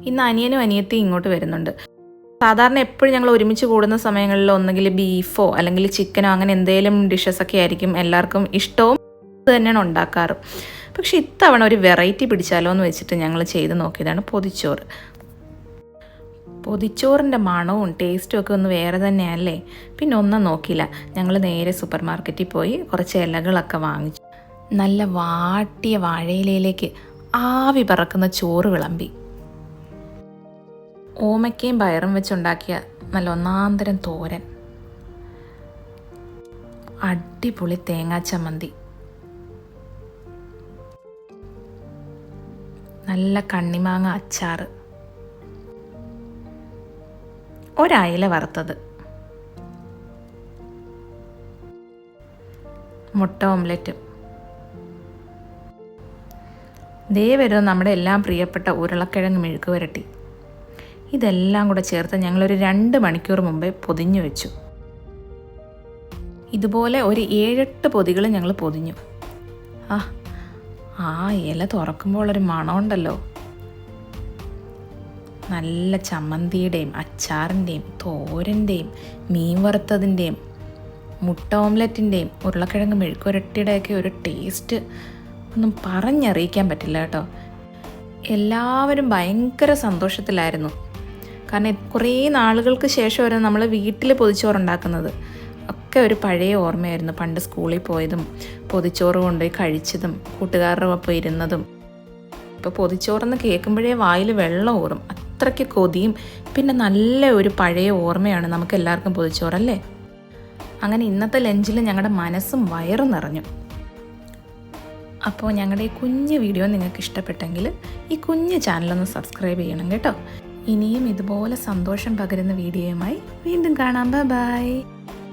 ഇന്ന് അനിയനും അനിയത്തിയും ഇങ്ങോട്ട് വരുന്നുണ്ട്. സാധാരണ എപ്പോഴും ഞങ്ങൾ ഒരുമിച്ച് കൂടുന്ന സമയങ്ങളിൽ ഒന്നെങ്കിൽ ബീഫോ അല്ലെങ്കിൽ ചിക്കനോ അങ്ങനെ എന്തെങ്കിലും ഡിഷസൊക്കെ ആയിരിക്കും എല്ലാവർക്കും ഇഷ്ടവും ഇത് തന്നെയാണ് ഉണ്ടാക്കാറ്. പക്ഷെ ഇത്തവണ ഒരു വെറൈറ്റി പിടിച്ചാലോ എന്ന് വെച്ചിട്ട് ഞങ്ങൾ ചെയ്ത് നോക്കിയതാണ് പൊതിച്ചോറ്. പൊതിച്ചോറിൻ്റെ മണവും ടേസ്റ്റും ഒക്കെ ഒന്ന് വേറെ തന്നെയല്ലേ. പിന്നെ ഒന്നും നോക്കിയില്ല, ഞങ്ങൾ നേരെ സൂപ്പർ മാർക്കറ്റിൽ പോയി കുറച്ച് ഇലകളൊക്കെ വാങ്ങിച്ചു. നല്ല വാട്ടിയ വാഴയിലയിലേക്ക് ആവി പറക്കുന്ന ചോറ് വിളമ്പി. ഓമയ്ക്കയും പയറും വെച്ചുണ്ടാക്കിയ നല്ല ഒന്നാന്തരം തോരൻ, അടിപൊളി തേങ്ങാ ചമ്മന്തി, നല്ല കണ്ണിമാങ്ങ അച്ചാറ്, ഒരയില വറുത്തത്, മുട്ട ഓംലെറ്റ്. ദേ വരും നമ്മുടെ എല്ലാം പ്രിയപ്പെട്ട ഉരുളക്കിഴങ്ങ് മെഴുക്ക് പുരട്ടി. ഇതെല്ലാം കൂടെ ചേർത്ത് ഞങ്ങളൊരു 2 മണിക്കൂർ മുമ്പേ പൊതിഞ്ഞു വെച്ചു. ഇതുപോലെ ഒരു 7-8 പൊതികൾ ഞങ്ങൾ പൊതിഞ്ഞു. ആ ഇല തുറക്കുമ്പോൾ ഒരു മണമുണ്ടല്ലോ. നല്ല ചമ്മന്തിയുടെയും അച്ചാറിൻ്റെയും തോരൻ്റെയും മീൻ വറുത്തതിൻ്റെയും മുട്ട ഓംലെറ്റിൻ്റെയും ഉരുളക്കിഴങ്ങ് മെഴുക്കുരട്ടിയുടെയൊക്കെ ഒരു ടേസ്റ്റ് ഒന്നും പറഞ്ഞറിയിക്കാൻ പറ്റില്ല കേട്ടോ. എല്ലാവരും ഭയങ്കര സന്തോഷത്തിലായിരുന്നു. കാരണം കുറേ നാളുകൾക്ക് ശേഷമായിരുന്നു നമ്മൾ വീട്ടിൽ പൊതിച്ചോറുണ്ടാക്കുന്നത്. ഒക്കെ ഒരു പഴയ ഓർമ്മയായിരുന്നു. പണ്ട് സ്കൂളിൽ പോയതും പൊതിച്ചോറ് കൊണ്ടുപോയി കഴിച്ചതും കൂട്ടുകാരുടെ ഒപ്പം ഇരുന്നതും. ഇപ്പോൾ പൊതിച്ചോറെന്ന് കേൾക്കുമ്പോഴേ വായിൽ വെള്ളം ഊറും. അത്രയ്ക്ക് കൊതിയും പിന്നെ നല്ല ഒരു പഴയ ഓർമ്മയാണ് നമുക്ക് എല്ലാവർക്കും പൊതിച്ചോറല്ലേ. അങ്ങനെ ഇന്നത്തെ ലഞ്ചിൽ ഞങ്ങളുടെ മനസ്സും വയറും നിറഞ്ഞു. അപ്പോൾ ഞങ്ങളുടെ ഈ കുഞ്ഞു വീഡിയോ നിങ്ങൾക്ക് ഇഷ്ടപ്പെട്ടെങ്കിൽ ഈ കുഞ്ഞു ചാനലൊന്ന് സബ്സ്ക്രൈബ് ചെയ്യണം കേട്ടോ. ഇനിയും ഇതുപോലെ സന്തോഷം പകരുന്ന വീഡിയോയുമായി വീണ്ടും കാണാം. ബൈ.